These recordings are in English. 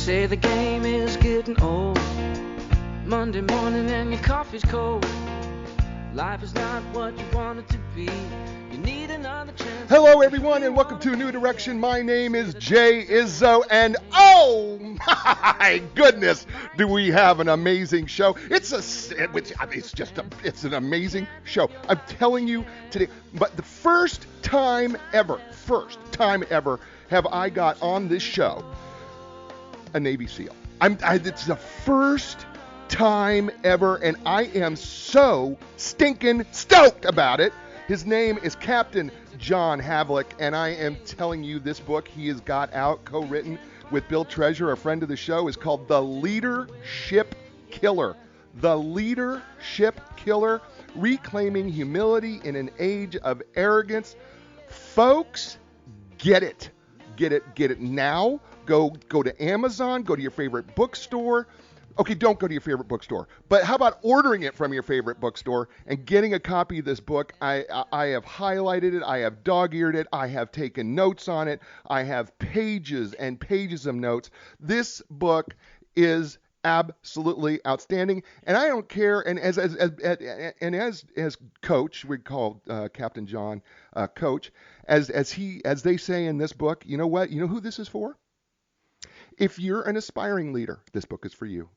say the game is getting old. Monday morning and your coffee's cold. Life is not what you want it to be. You need another chance. Hello, everyone, and welcome to A New Direction. My name is Jay Izzo, and oh my goodness, do we have an amazing show? It's an amazing show. I'm telling you today, but the first time ever have I got on this show a Navy SEAL. It's the first time ever, and I am so stinking stoked about it. His name is Captain John Havlik, and I am telling you, this book he has got out, co-written with Bill Treasure, a friend of the show, is called The Leadership Killer. The Leadership Killer, Reclaiming Humility in an Age of Arrogance. Folks, get it. Get it now. Go to Amazon, go to your favorite bookstore. Okay, don't go to your favorite bookstore, but how about ordering it from your favorite bookstore and getting a copy of this book? I have highlighted it, I have dog-eared it, I have taken notes on it, I have pages and pages of notes. This book is absolutely outstanding, and I don't care. And as Coach, we call Captain John Coach, as they say in this book. You know what? You know who this is for? If you're an aspiring leader, this book is for you.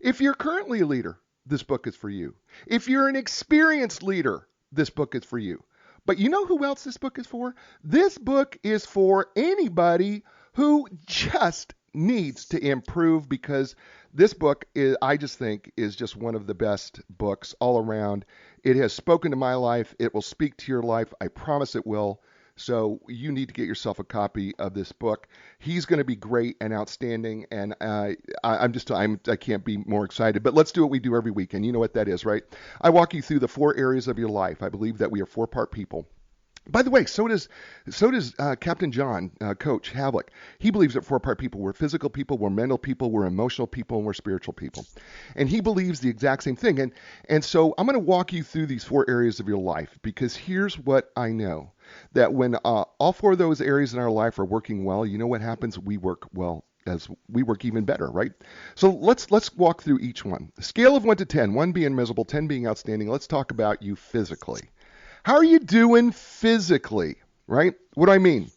If you're currently a leader, this book is for you. If you're an experienced leader, this book is for you. But you know who else this book is for? This book is for anybody who just needs to improve, because this book is, I just think, is just one of the best books all around. It has spoken to my life. It will speak to your life. I promise it will. So you need to get yourself a copy of this book. He's going to be great and outstanding, and I can't be more excited. But let's do what we do every week, and you know what that is, right? I walk you through the 4 areas of your life. I believe that we are 4-part people. By the way, so does Captain John, Coach Havlik. He believes that 4-part people. We're physical people, we're mental people, we're emotional people, and we're spiritual people. And he believes the exact same thing. And so I'm going to walk you through these 4 areas of your life, because here's what I know. That when all 4 of those areas in our life are working well, you know what happens? We work well, as we work even better, right? So let's walk through each one. A scale of 1 to 10, 1 being miserable, 10 being outstanding. Let's talk about you physically. How are you doing physically, right? What do I mean?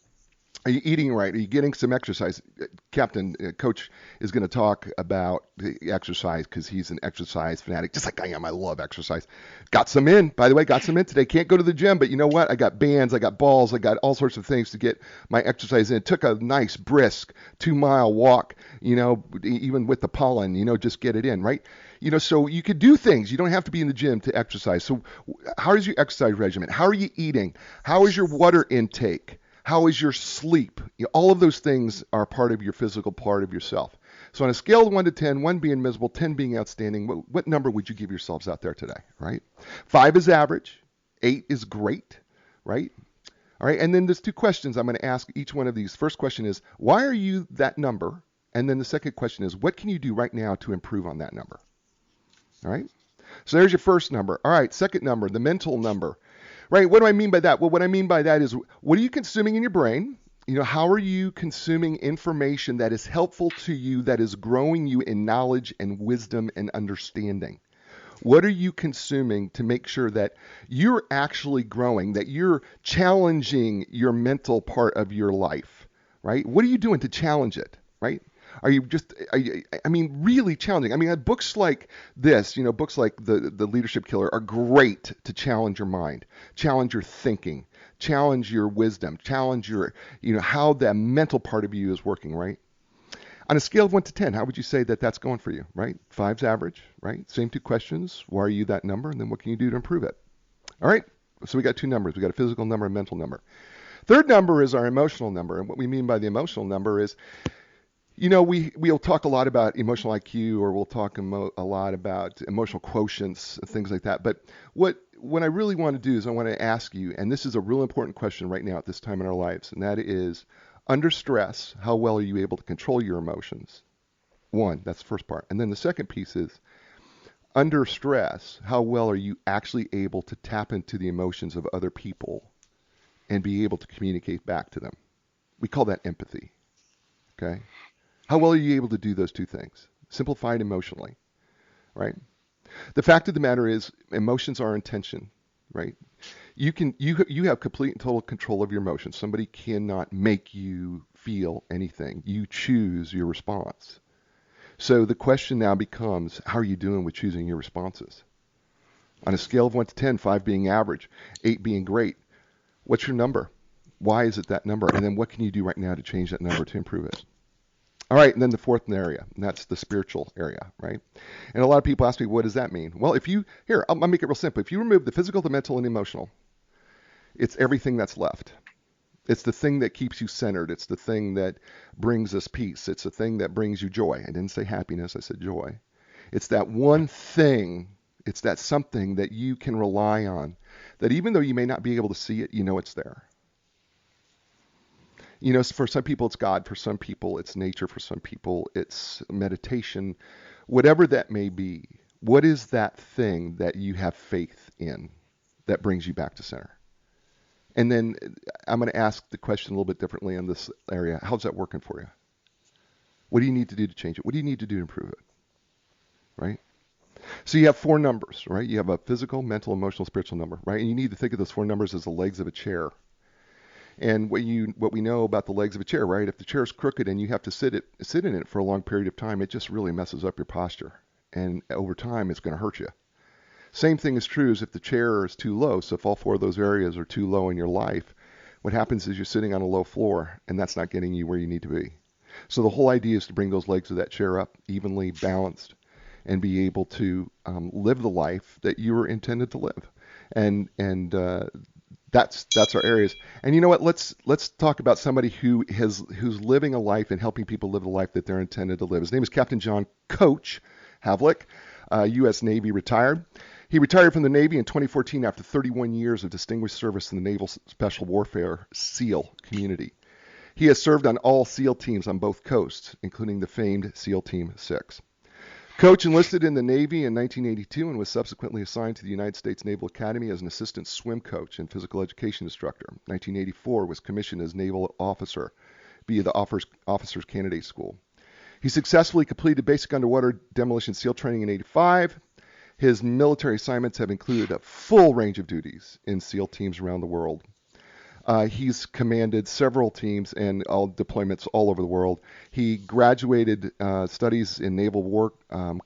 Are you eating right? Are you getting some exercise? Coach is going to talk about the exercise, because he's an exercise fanatic, just like I am. I love exercise. Got some in, by the way, today. Can't go to the gym, but you know what? I got bands, I got balls, I got all sorts of things to get my exercise in. Took a nice, brisk 2-mile walk, even with the pollen, just get it in, right? So you could do things. You don't have to be in the gym to exercise. So how is your exercise regimen? How are you eating? How is your water intake? How is your sleep? All of those things are part of your physical part of yourself. So on a scale of 1 to 10, 1 being miserable, 10 being outstanding, what number would you give yourselves out there today, right? 5 is average. 8 is great, right? All right, and then there's 2 questions I'm going to ask each one of these. First question is, why are you that number? And then the second question is, what can you do right now to improve on that number? All right, so there's your first number. All right, second number, the mental number. Right, what do I mean by that? Well, what I mean by that is, what are you consuming in your brain? How are you consuming information that is helpful to you, that is growing you in knowledge and wisdom and understanding? What are you consuming to make sure that you're actually growing, that you're challenging your mental part of your life, right? What are you doing to challenge it, right? Really challenging. Books like this, books like the Leadership Killer are great to challenge your mind, challenge your thinking, challenge your wisdom, challenge your, how the mental part of you is working, right? On a scale of 1 to 10, how would you say that that's going for you, right? 5's average, right? Same 2 questions. Why are you that number? And then what can you do to improve it? All right. So we got 2 numbers. We got a physical number and a mental number. Third number is our emotional number. And what we mean by the emotional number is, we'll talk a lot about emotional IQ, or we'll talk a lot about emotional quotients, things like that. But what I really want to do is I want to ask you, and this is a real important question right now at this time in our lives, and that is, under stress, how well are you able to control your emotions? 1, that's the first part. And then the second piece is, under stress, how well are you actually able to tap into the emotions of other people and be able to communicate back to them? We call that empathy. Okay? How well are you able to do those two things? Simplified emotionally, right? The fact of the matter is emotions are intention, right? You have complete and total control of your emotions. Somebody cannot make you feel anything. You choose your response. So the question now becomes, how are you doing with choosing your responses? On a scale of 1 to 10, 5 being average, 8 being great, what's your number? Why is it that number? And then what can you do right now to change that number to improve it? All right, and then the fourth area, and that's the spiritual area, right? And a lot of people ask me, what does that mean? Well, I'll make it real simple. If you remove the physical, the mental, and the emotional, it's everything that's left. It's the thing that keeps you centered. It's the thing that brings us peace. It's the thing that brings you joy. I didn't say happiness, I said joy. It's that one thing, it's that something that you can rely on, that even though you may not be able to see it, you know it's there. You know, for some people it's God, for some people it's nature, for some people it's meditation, whatever that may be. What is that thing that you have faith in that brings you back to center? And then I'm going to ask the question a little bit differently in this area. How's that working for you? What do you need to do to change it? What do you need to do to improve it? Right? So you have 4 numbers, right? You have a physical, mental, emotional, spiritual number, right? And you need to think of those 4 numbers as the legs of a chair. And what we know about the legs of a chair, right? If the chair is crooked and you have to sit in it for a long period of time, it just really messes up your posture. And over time, it's going to hurt you. Same thing is true as if the chair is too low. So if all 4 of those areas are too low in your life, what happens is you're sitting on a low floor, and that's not getting you where you need to be. So the whole idea is to bring those legs of that chair up evenly balanced and be able to live the life that you were intended to live. And that's our areas. And you know what? Let's talk about somebody who's living a life and helping people live the life that they're intended to live. His name is Captain John Coach Havlik, US Navy retired. He retired from the Navy in 2014 after 31 years of distinguished service in the Naval Special Warfare SEAL community. He has served on all SEAL teams on both coasts, including the famed SEAL Team 6. Coach enlisted in the Navy in 1982 and was subsequently assigned to the United States Naval Academy as an assistant swim coach and physical education instructor. 1984 was commissioned as naval officer via the Officers Candidate School. He successfully completed basic underwater demolition SEAL training in 85. His military assignments have included a full range of duties in SEAL teams around the world. He's commanded several teams and all deployments all over the world. He graduated studies in Naval War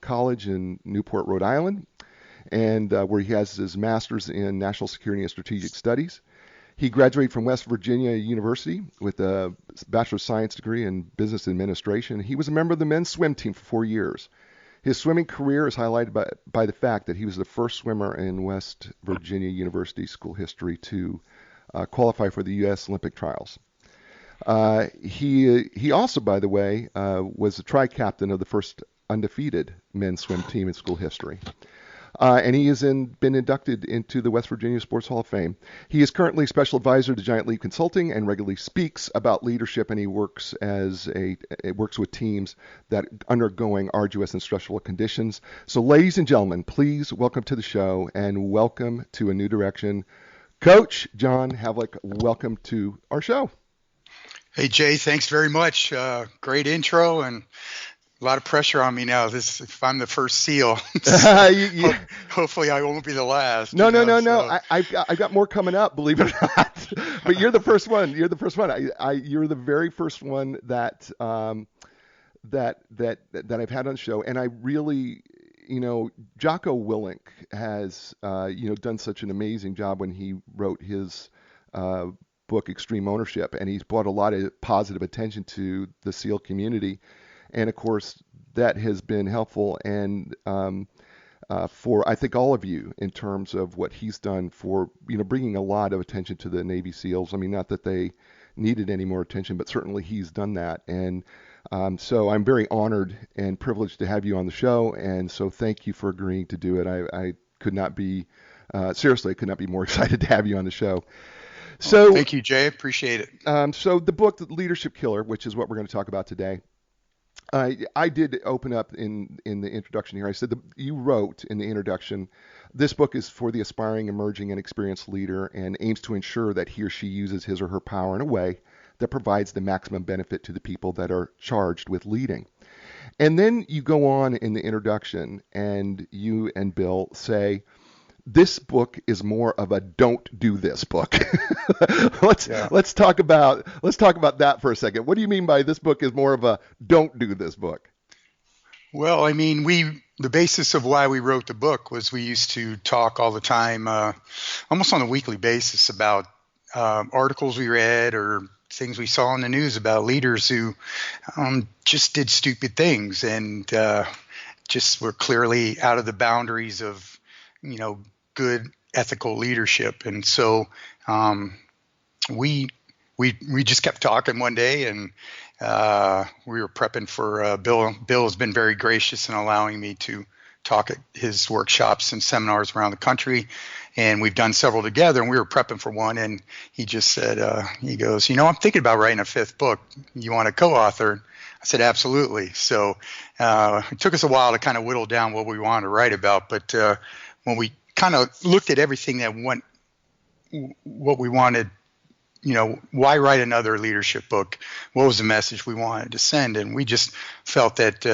College in Newport, Rhode Island, and where he has his master's in National Security and Strategic Studies. He graduated from West Virginia University with a Bachelor of Science degree in Business Administration. He was a member of the men's swim team for 4 years. His swimming career is highlighted by the fact that he was the first swimmer in West Virginia University school history to qualify for the U.S. Olympic trials. He also, by the way, was the tri-captain of the first undefeated men's swim team in school history. And he has been inducted into the West Virginia Sports Hall of Fame. He is currently special advisor to Giant Leap Consulting and regularly speaks about leadership, and he works with teams that undergoing arduous and stressful conditions. So, ladies and gentlemen, please welcome to the show and welcome to A New Direction, Coach John Havlik. Welcome to our show. Hey, Jay, thanks very much. Great intro and a lot of pressure on me now. If I'm the first SEAL, hopefully I won't be the last. No. I've got more coming up, believe it or not. But you're the first one. You're the first one. You're the very first one that I've had on the show, and I really, Jocko Willink has, done such an amazing job when he wrote his book Extreme Ownership, and he's brought a lot of positive attention to the SEAL community. And of course, that has been helpful and for, I think, all of you in terms of what he's done for, bringing a lot of attention to the Navy SEALs. I mean, not that they needed any more attention, but certainly he's done that. And so I'm very honored and privileged to have you on the show. And so thank you for agreeing to do it. I could not be, seriously, I could not be more excited to have you on the show. So thank you, Jay. Appreciate it. So the book, The Leadership Killer, which is what we're going to talk about today, I did open up in the introduction here. I said that you wrote in the introduction, this book is for the aspiring, emerging, and experienced leader and aims to ensure that he or she uses his or her power in a way that provides the maximum benefit to the people that are charged with leading. And then you go on in the introduction, and you and Bill say, this book is more of a don't do this book. Let's talk about that for a second. What do you mean by this book is more of a don't do this book? Well, I mean, the basis of why we wrote the book was we used to talk all the time, almost on a weekly basis, about articles we read or things we saw in the news about leaders who just did stupid things and just were clearly out of the boundaries of, good ethical leadership. And so we just kept talking one day, and we were prepping for Bill. Bill has been very gracious in allowing me to talk at his workshops and seminars around the country, and we've done several together, and we were prepping for one, and he just said, he goes, I'm thinking about writing a 5th book. You want to co-author? I said, absolutely. So it took us a while to kind of whittle down what we wanted to write about, but when we kind of looked at everything that went, what we wanted, why write another leadership book? What was the message we wanted to send? And we just felt that,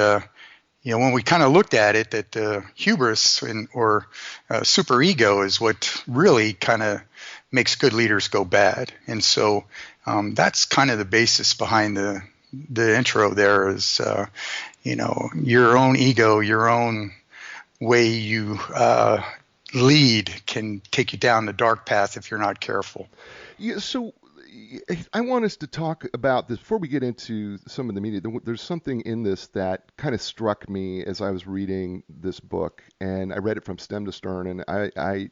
when we kind of looked at it, that hubris or superego is what really kind of makes good leaders go bad. And so that's kind of the basis behind the intro there is, your own ego, your own way you lead can take you down the dark path if you're not careful. Yeah, so I want us to talk about this before we get into some of the media. There's something in this that kind of struck me as I was reading this book, and I read it from stem to stern, and I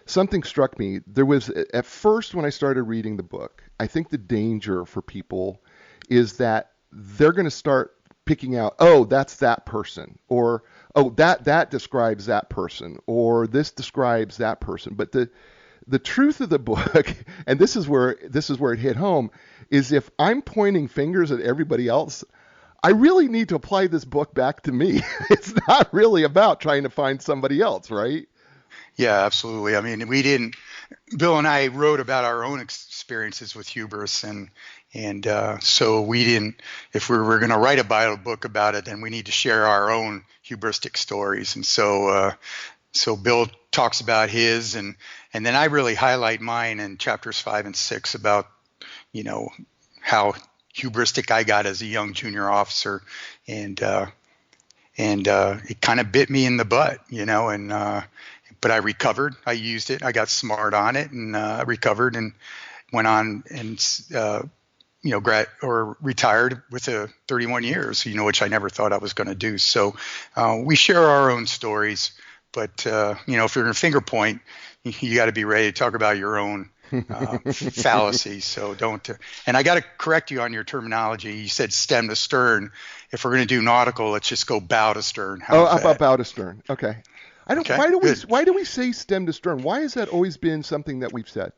something struck me. There was, at first when I started reading the book, I think the danger for people is that they're going to start picking out, oh, that's that person, or oh, that describes that person, or this describes that person. But the truth of the book, and this is where it hit home, is if I'm pointing fingers at everybody else, I really need to apply this book back to me. It's not really about trying to find somebody else, right? Yeah, absolutely. I mean, Bill and I wrote about our own experiences with hubris, and so we didn't, if we were going to write a book about it, then we need to share our own hubristic stories. And so Bill talks about his, and then I really highlight mine in chapters 5 and 6 about, how hubristic I got as a young junior officer, and it kind of bit me in the butt, but I recovered. I used it. I got smart on it, and I recovered and went on and retired with 31 years, which I never thought I was going to do. So we share our own stories, but if you're in a finger point, you got to be ready to talk about your own fallacy. So don't. And I got to correct you on your terminology. You said stem to stern. If we're going to do nautical, let's just go bow to stern. About bow to stern. Okay. Okay, why do we say stem to stern? Why has that always been something that we've said?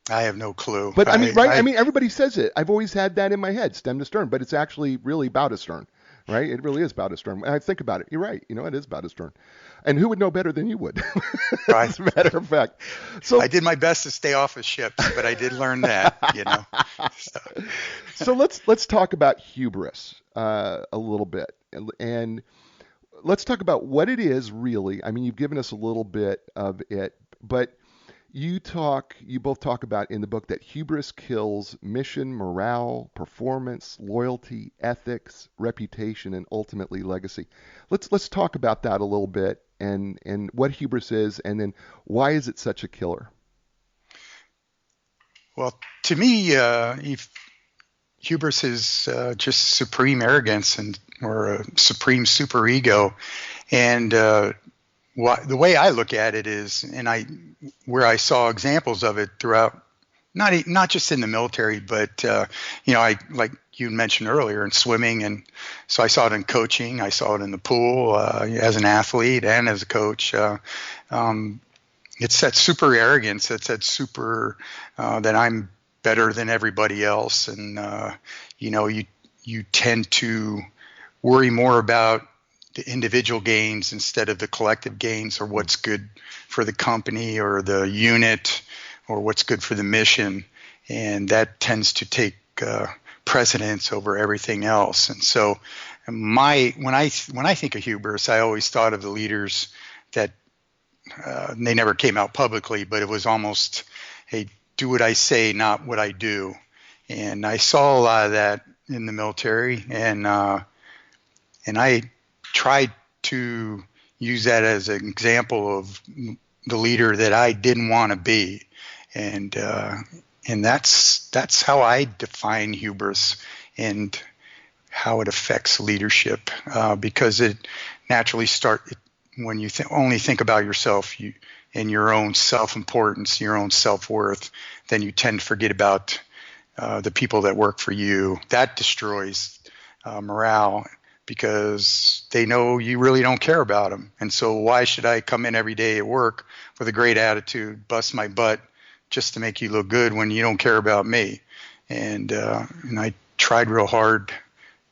I have no clue. But I mean, everybody says it. I've always had that in my head, stem to stern, but it's actually really bow to stern, right? It really is bow to stern. And I think about it. You're right. It is bow to stern. And who would know better than you would? Right. As a matter of fact. So I did my best to stay off of ships, but I did learn that, So let's talk about hubris a little bit, and let's talk about what it is really. I mean, you've given us a little bit of it, but you both talk about in the book that hubris kills mission, morale, performance, loyalty, ethics, reputation, and ultimately legacy. Let's talk about that a little bit and what hubris is, and then why is it such a killer? Well, to me, hubris is just supreme arrogance or a supreme superego, and the way I look at it is, where I saw examples of it throughout, not just in the military, but I, like you mentioned earlier, in swimming, and so I saw it in coaching. I saw it in the pool as an athlete and as a coach. It's that super arrogance. It's that super that I'm better than everybody else, and you tend to worry more about the individual gains instead of the collective gains, or what's good for the company or the unit or what's good for the mission. And that tends to take precedence over everything else. And so when I think of hubris, I always thought of the leaders that they never came out publicly, but it was almost, hey, do what I say, not what I do. And I saw a lot of that in the military, and I tried to use that as an example of the leader that I didn't want to be, and that's how I define hubris and how it affects leadership, because it naturally when you only think about yourself and your own self-importance, your own self-worth, then you tend to forget about the people that work for you. That destroys morale, because they know you really don't care about them. And so why should I come in every day at work with a great attitude, bust my butt just to make you look good when you don't care about me? And I tried real hard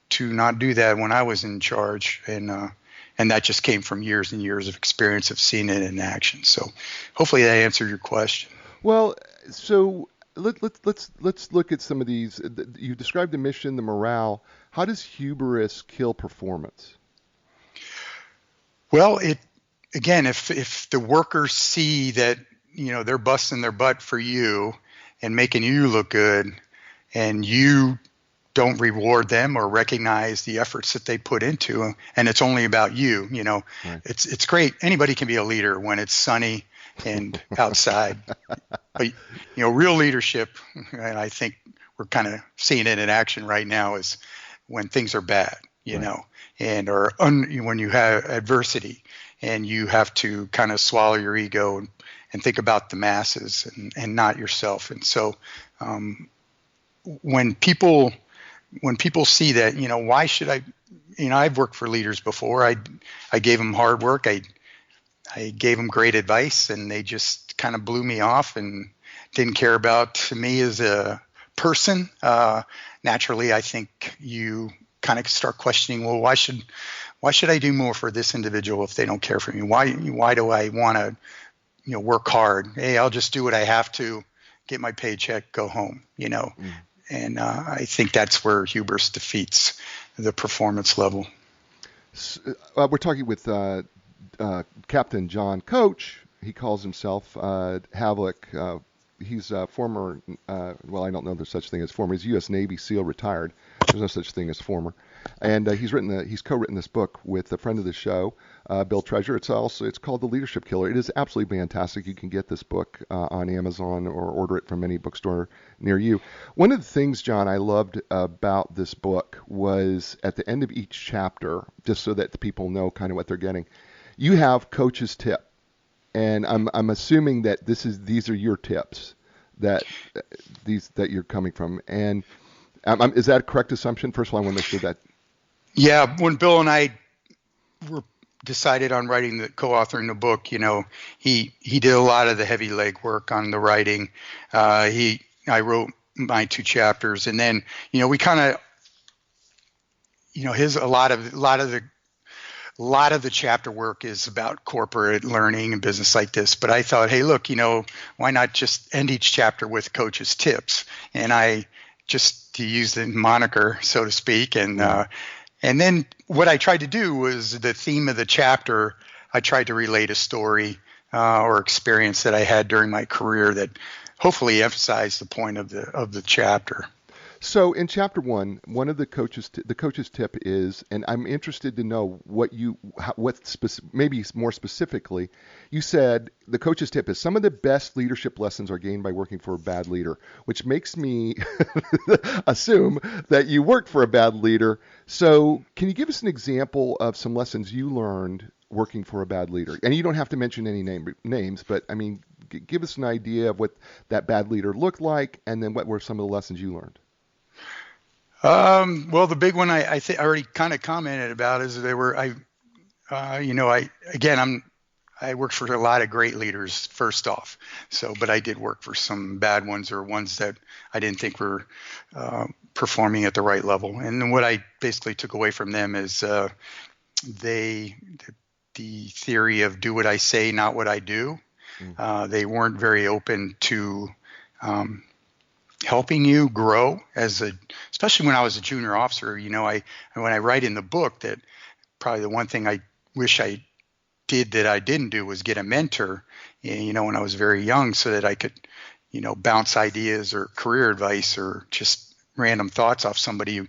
to not do that when I was in charge, and that just came from years and years of experience of seeing it in action. So hopefully that answered your question. Well, so let's look at some of these. You described the mission, the morale. How does hubris kill performance? Well, if the workers see that they're busting their butt for you and making you look good, and you don't reward them or recognize the efforts that they put into, and it's only about you, right. It's great. Anybody can be a leader when it's sunny and outside. But real leadership, and I think we're kind of seeing it in action right now, is when things are bad, and when you have adversity, and you have to kind of swallow your ego and think about the masses and not yourself. And so when people see that, why should I, I've worked for leaders before. I gave them hard work. I gave them great advice, and they just kind of blew me off and didn't care about me as a person. Naturally, I think you kind of start questioning, well, why should I do more for this individual if they don't care for me? Why do I want to, work hard? Hey, I'll just do what I have to, get my paycheck, go home, And I think that's where hubris defeats the performance level. We're talking with Captain John Coach. He calls himself Havlik. He's a former, I don't know there's such thing as former. He's US Navy SEAL, retired. There's no such thing as former. And he's co-written this book with a friend of the show, Bill Treasure. It's called The Leadership Killer. It is absolutely fantastic. You can get this book on Amazon or order it from any bookstore near you. One of the things, John, I loved about this book was at the end of each chapter, just so that the people know kind of what they're getting, you have Coach's tip. And I'm assuming that these are your tips that you're coming from. And is that a correct assumption? First of all, I want to make sure that. Yeah, when Bill and I decided on co-authoring the book, he did a lot of the heavy legwork on the writing. I wrote my 2 chapters, and then we kind of a lot of the chapter work is about corporate learning and business like this. But I thought, hey, look, why not just end each chapter with Coach's tips? And I just, to use the moniker, so to speak. And then what I tried to do was the theme of the chapter. I tried to relate a story or experience that I had during my career that hopefully emphasized the point of the chapter. So in chapter 1, one of the coach's tip is, and I'm interested to know maybe more specifically, you said the coach's tip is some of the best leadership lessons are gained by working for a bad leader, which makes me assume that you worked for a bad leader. So can you give us an example of some lessons you learned working for a bad leader? And you don't have to mention any names, but I mean, give us an idea of what that bad leader looked like, and then what were some of the lessons you learned? Well, the big one I think I already kind of commented about is I worked for a lot of great leaders first off. But I did work for some bad ones or ones that I didn't think were performing at the right level. And what I basically took away from them is the theory of do what I say, not what I do. They weren't very open to helping you grow especially when I was a junior officer. When I write in the book that probably the one thing I wish I did that I didn't do was get a mentor, when I was very young, so that I could, bounce ideas or career advice or just random thoughts off somebody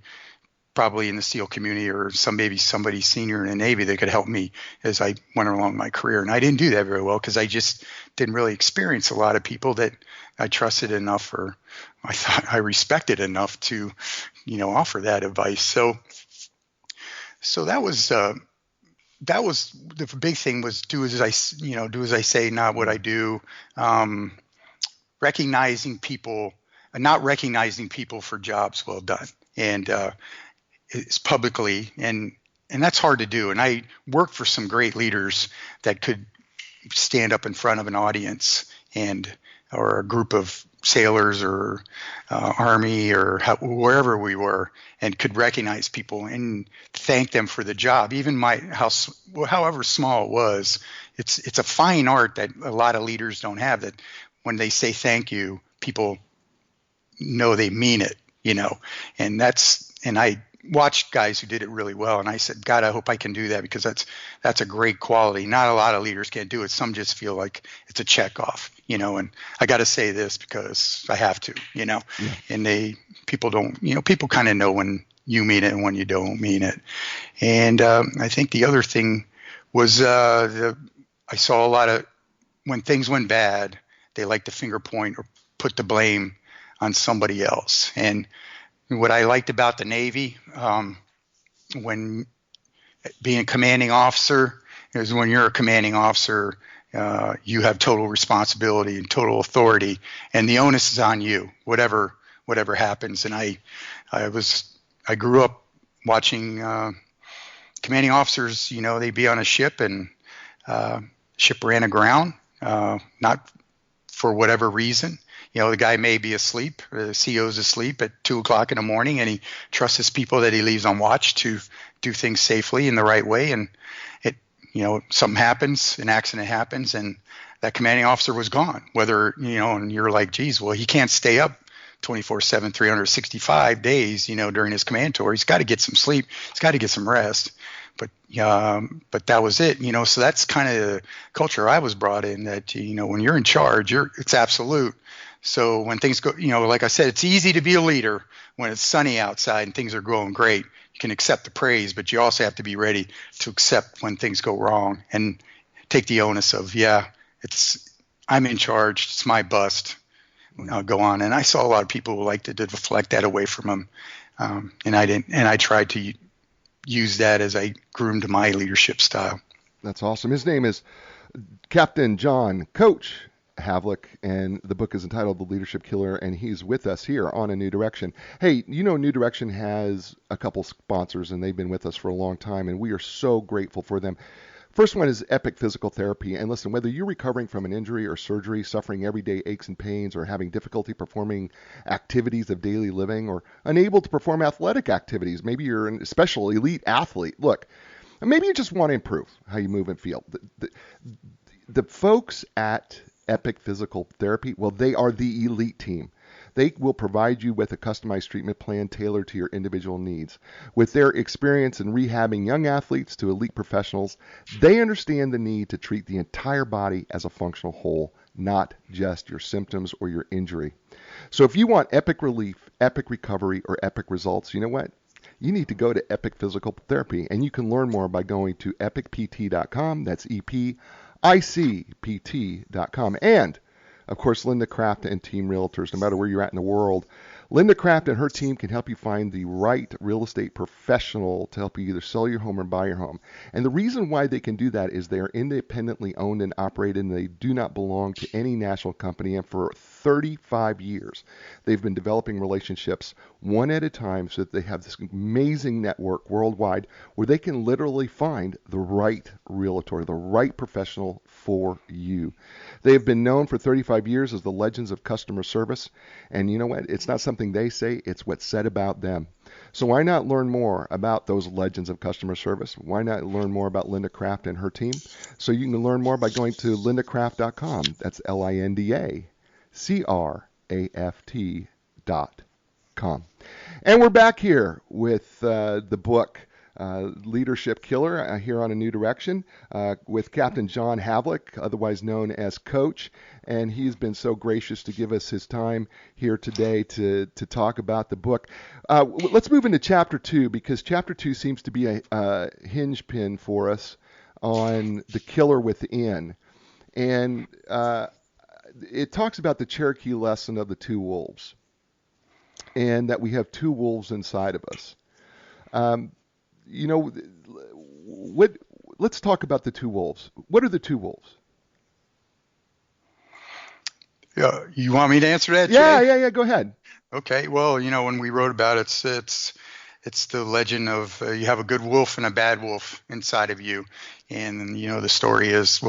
probably in the SEAL community or maybe somebody senior in the Navy that could help me as I went along my career. And I didn't do that very well because I just didn't really experience a lot of people that I trusted enough or I thought I respected enough to, offer that advice. So that was the big thing was do as I say, not what I do. Recognizing people, not recognizing people for jobs well done. And, it's publicly, and that's hard to do. And I worked for some great leaders that could stand up in front of an audience or a group of sailors or Army or wherever we were, and could recognize people and thank them for the job, even however small it was. It's a fine art that a lot of leaders don't have, that when they say thank you, people know they mean it, and I watched guys who did it really well, and I said, God, I hope I can do that, because that's a great quality. Not a lot of leaders can do it. Some just feel like it's a check off, and I got to say this because I have to, and people don't, people kind of know when you mean it and when you don't mean it. And I think the other thing was I saw a lot of, when things went bad, they like to finger point or put the blame on somebody else. And what I liked about the Navy, when being a commanding officer, is when you're a commanding officer, you have total responsibility and total authority, and the onus is on you, whatever happens. And I grew up watching commanding officers. They'd be on a ship, and ship ran aground, not for whatever reason. The guy may be asleep, the CO's asleep at 2:00 in the morning, and he trusts his people that he leaves on watch to do things safely in the right way. And something happens, an accident happens, and that commanding officer was gone. Whether, and you're like, geez, well, he can't stay up 24/7, 365 days, during his command tour. He's got to get some sleep. He's got to get some rest. But that was it, so that's kind of the culture I was brought in, that, when you're in charge, it's absolute. So when things go, like I said, it's easy to be a leader when it's sunny outside and things are going great. You can accept the praise, but you also have to be ready to accept when things go wrong and take the onus of, I'm in charge. It's my bust. I'll go on. And I saw a lot of people who like to deflect that away from them. And I didn't, and I tried to use that as I groomed my leadership style. That's awesome. His name is Captain John Coach Havlik, and the book is entitled The Leadership Killer, and he's with us here on A New Direction. Hey, New Direction has a couple sponsors, and they've been with us for a long time, and we are so grateful for them. First one is Epic Physical Therapy. And listen, whether you're recovering from an injury or surgery, suffering everyday aches and pains, or having difficulty performing activities of daily living, or unable to perform athletic activities, maybe you're a special elite athlete. Look, maybe you just want to improve how you move and feel. The folks at Epic Physical Therapy, well, they are the elite team. They will provide you with a customized treatment plan tailored to your individual needs. With their experience in rehabbing young athletes to elite professionals, they understand the need to treat the entire body as a functional whole, not just your symptoms or your injury. So if you want epic relief, epic recovery, or epic results, you know what? You need to go to Epic Physical Therapy, and you can learn more by going to epicpt.com. That's EPICPT.com. And of course, Linda Kraft and Team Realtors. No matter where you're at in the world, Linda Kraft and her team can help you find the right real estate professional to help you either sell your home or buy your home. And the reason why they can do that is they are independently owned and operated, and they do not belong to any national company. And for 35 years, they've been developing relationships one at a time so that they have this amazing network worldwide where they can literally find the right realtor, the right professional for you. They have been known for 35 years as the legends of customer service. And you know what? It's not something they say, it's what's said about them. So why not learn more about those legends of customer service? Why not learn more about Linda Kraft and her team? So you can learn more by going to lindakraft.com. That's LINDACRAFT.com. www.leadershipkiller.com. And we're back here with the book Leadership Killer here on A New Direction with Captain John Havlik, otherwise known as Coach. And he's been so gracious to give us his time here today to talk about the book. Let's move into Chapter 2, because Chapter 2 seems to be a hinge pin for us on the killer within. And it talks about the Cherokee lesson of the two wolves, and that we have two wolves inside of us. Let's talk about the two wolves. What are the two wolves? Yeah, you want me to answer that, Jay? Yeah. Go ahead. Okay. Well, when we wrote about it, it's the legend of you have a good wolf and a bad wolf inside of you, and the story is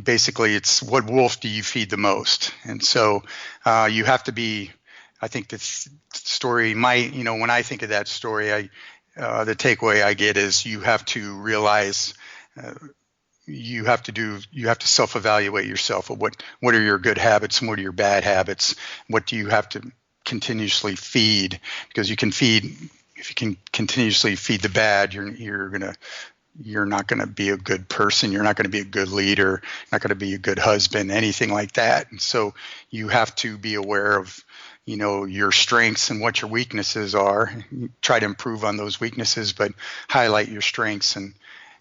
basically it's what wolf do you feed the most, and so you have to be. I think the story when I think of that story, the takeaway I get is you have to realize. You have to self-evaluate yourself of what are your good habits and what are your bad habits. What do you have to continuously feed? Because if you can continuously feed the bad, you're not gonna be a good person. You're not gonna be a good leader. Not gonna be a good husband. Anything like that. And so you have to be aware of your strengths and what your weaknesses are. Try to improve on those weaknesses, but highlight your strengths and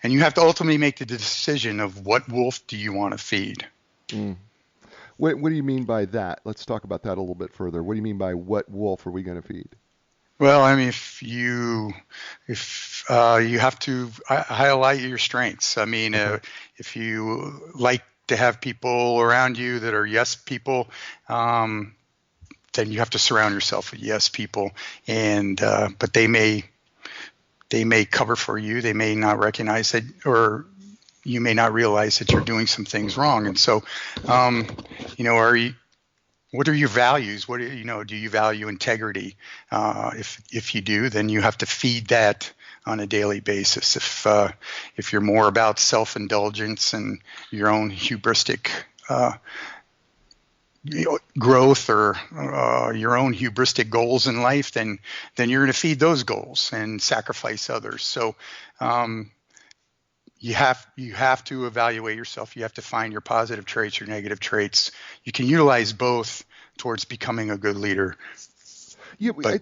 you have to ultimately make the decision of what wolf do you want to feed. What do you mean by that? Let's talk about that a little bit further. What do you mean by what wolf are we going to feed? Well, I mean, if you have to highlight your strengths. I mean, if you like to have people around you that are yes people, then you have to surround yourself with yes people, and but they may cover for you. They may not recognize it, or you may not realize that you're doing some things wrong. And so, what are your values? Do you value integrity? If you do, then you have to feed that on a daily basis. If you're more about self-indulgence and your own hubristic growth or your own hubristic goals in life, then you're going to feed those goals and sacrifice others. So you have to evaluate yourself. You have to find your positive traits, your negative traits. You can utilize both towards becoming a good leader. Yeah, I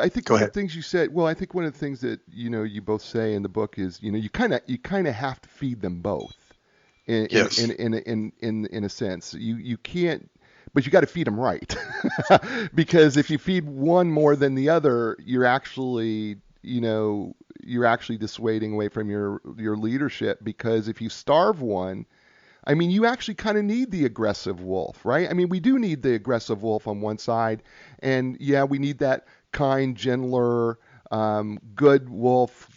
think one of the things you said. Well, I think one of the things that you both say in the book is you kind of have to feed them both. In a sense, you can't, but you got to feed them right, because if you feed one more than the other, you're actually dissuading away from your leadership. Because if you starve one, I mean, you actually kind of need the aggressive wolf, right? I mean, we do need the aggressive wolf on one side, and yeah, we need that kind, gentler, good wolf,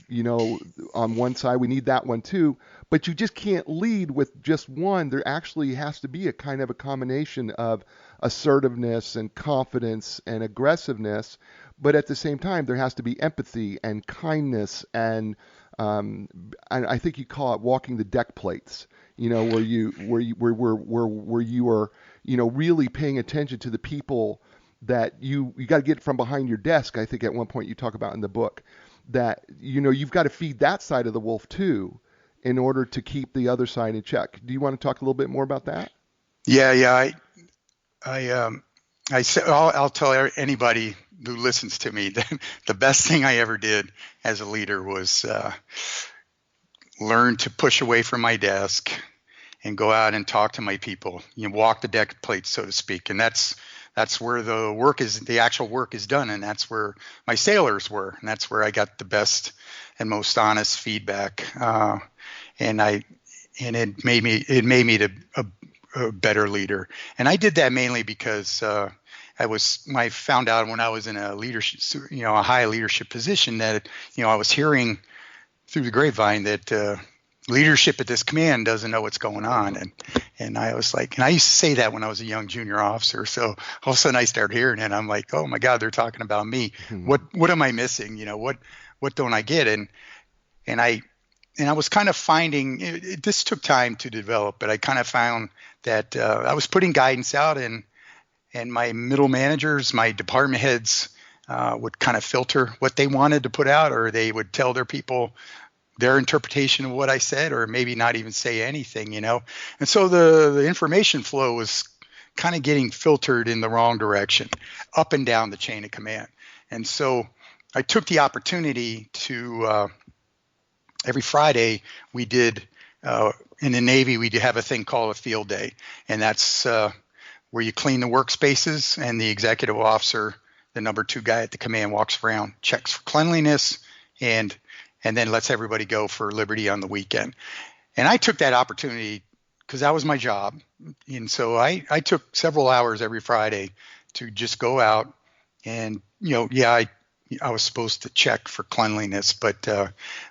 on one side. We need that one too. But you just can't lead with just one. There actually has to be a kind of a combination of assertiveness and confidence and aggressiveness. But at the same time, there has to be empathy and kindness, and I think you call it walking the deck plates. Where you are, really paying attention to the people that you got to get from behind your desk. I think at one point you talk about in the book that you've got to feed that side of the wolf too, in order to keep the other side in check. Do you want to talk a little bit more about that? Yeah. I'll tell anybody who listens to me that the best thing I ever did as a leader was learn to push away from my desk and go out and talk to my people. Walk the deck plate, so to speak, and that's where the actual work is done, and that's where my sailors were, and that's where I got the best and most honest feedback. And it made me a better leader. And I did that mainly because I found out when I was in a leadership, a high leadership position, that I was hearing through the grapevine that leadership at this command doesn't know what's going on, and I was like, and I used to say that when I was a young junior officer. So all of a sudden I started hearing it, and I'm like, oh my God, they're talking about me. Mm-hmm. What am I missing? What don't I get? And I was kind of finding this took time to develop, but I kind of found that I was putting guidance out, and and my middle managers, my department heads, would kind of filter what they wanted to put out, or they would tell their people their interpretation of what I said, or maybe not even say anything, And so the information flow was kind of getting filtered in the wrong direction, up and down the chain of command. And so I took the opportunity to, every Friday we did, in the Navy, we have a thing called a field day. And that's where you clean the workspaces, and the executive officer, the number 2 guy at the command, walks around, checks for cleanliness, and then lets everybody go for liberty on the weekend. And I took that opportunity because that was my job. And so I took several hours every Friday to just go out and, I was supposed to check for cleanliness, but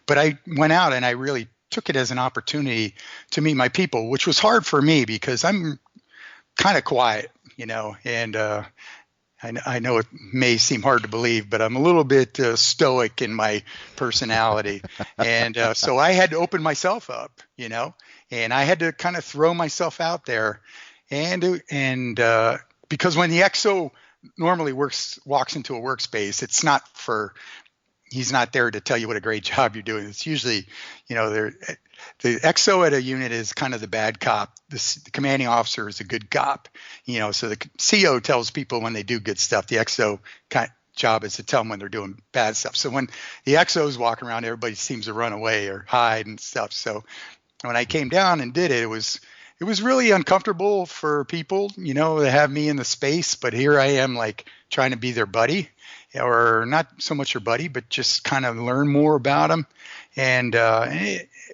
I went out and I really took it as an opportunity to meet my people, which was hard for me because I'm kind of quiet, and I know it may seem hard to believe, but I'm a little bit stoic in my personality. And so I had to open myself up, and I had to kind of throw myself out there. And because when the XO normally walks into a workspace, it's not he's not there to tell you what a great job you're doing. It's usually, the XO at a unit is kind of the bad cop. The commanding officer is a good cop, so the CO tells people when they do good stuff. The XO job is to tell them when they're doing bad stuff. So when the XO is walking around, everybody seems to run away or hide and stuff. So when I came down and did it, it was really uncomfortable for people, to have me in the space. But here I am, like trying to be their buddy, or not so much your buddy, but just kind of learn more about them. And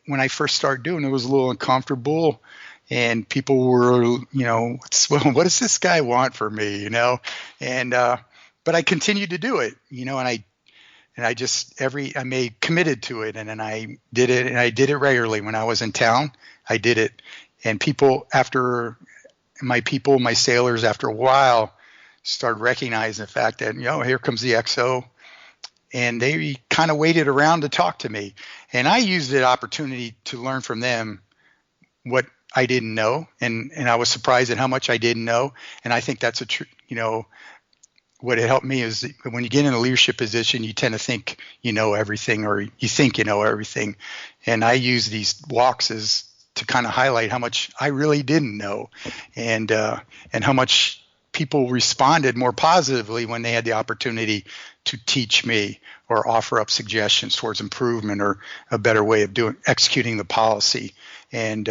when I first started doing it, it was a little uncomfortable, and people were, what does this guy want from me, And but I continued to do it, and I made committed to it, and then I did it, and I did it regularly when I was in town. I did it, and my sailors, after a while, started recognizing the fact that, here comes the XO, and they kind of waited around to talk to me. And I used the opportunity to learn from them what I didn't know. And I was surprised at how much I didn't know. And I think that's what it helped me is when you get in a leadership position, you tend to think you know everything, or you think you know everything. And I use these walks as to kind of highlight how much I really didn't know, and how much people responded more positively when they had the opportunity to teach me or offer up suggestions towards improvement or a better way of executing the policy. And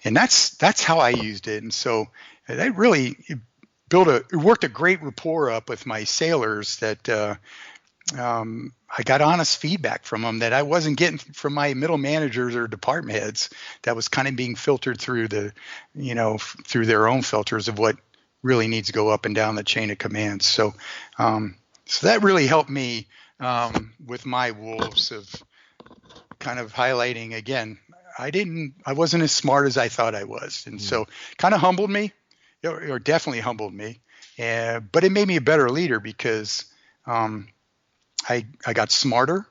that's how I used it. And so that really worked a great rapport up with my sailors that I got honest feedback from them that I wasn't getting from my middle managers or department heads. That was kind of being filtered through through their own filters of what really needs to go up and down the chain of command. So that really helped me with my wolves of kind of highlighting again. I wasn't as smart as I thought I was, and so kind of humbled me, or definitely humbled me. But it made me a better leader because I got smarter,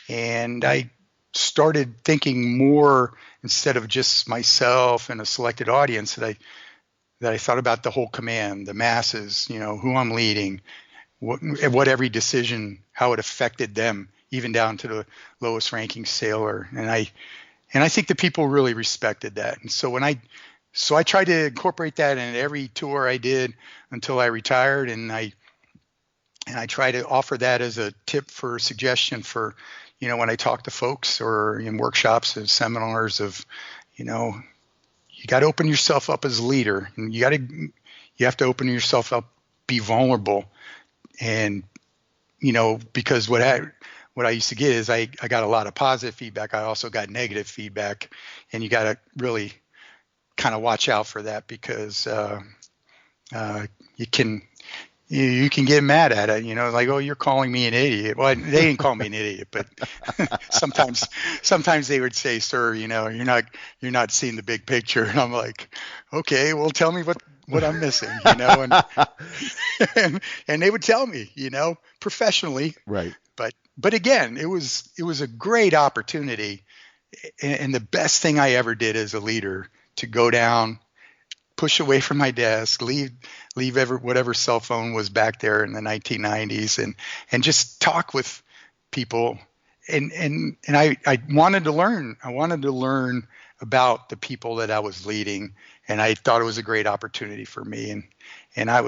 and I started thinking more instead of just myself and a selected audience that I thought about the whole command, the masses, who I'm leading, what every decision, how it affected them, even down to the lowest ranking sailor. And I think the people really respected that. And so I tried to incorporate that in every tour I did until I retired. And I try to offer that as a tip for suggestion for, when I talk to folks or in workshops and seminars of, you got to open yourself up as a leader, and you have to open yourself up, be vulnerable. And, because what I used to get is I got a lot of positive feedback. I also got negative feedback, and you got to really kind of watch out for that because you can get mad at it, like, oh, you're calling me an idiot. Well, they didn't call me an idiot, but sometimes they would say, sir, you're not seeing the big picture. And I'm like, okay, well, tell me what I'm missing, and they would tell me, professionally. Right. But again, it was a great opportunity, and the best thing I ever did as a leader to go down, push away from my desk, leave leave whatever cell phone was back there in the 1990s and just talk with people. And I wanted to learn. I wanted to learn about the people that I was leading, and I thought it was a great opportunity for me. And I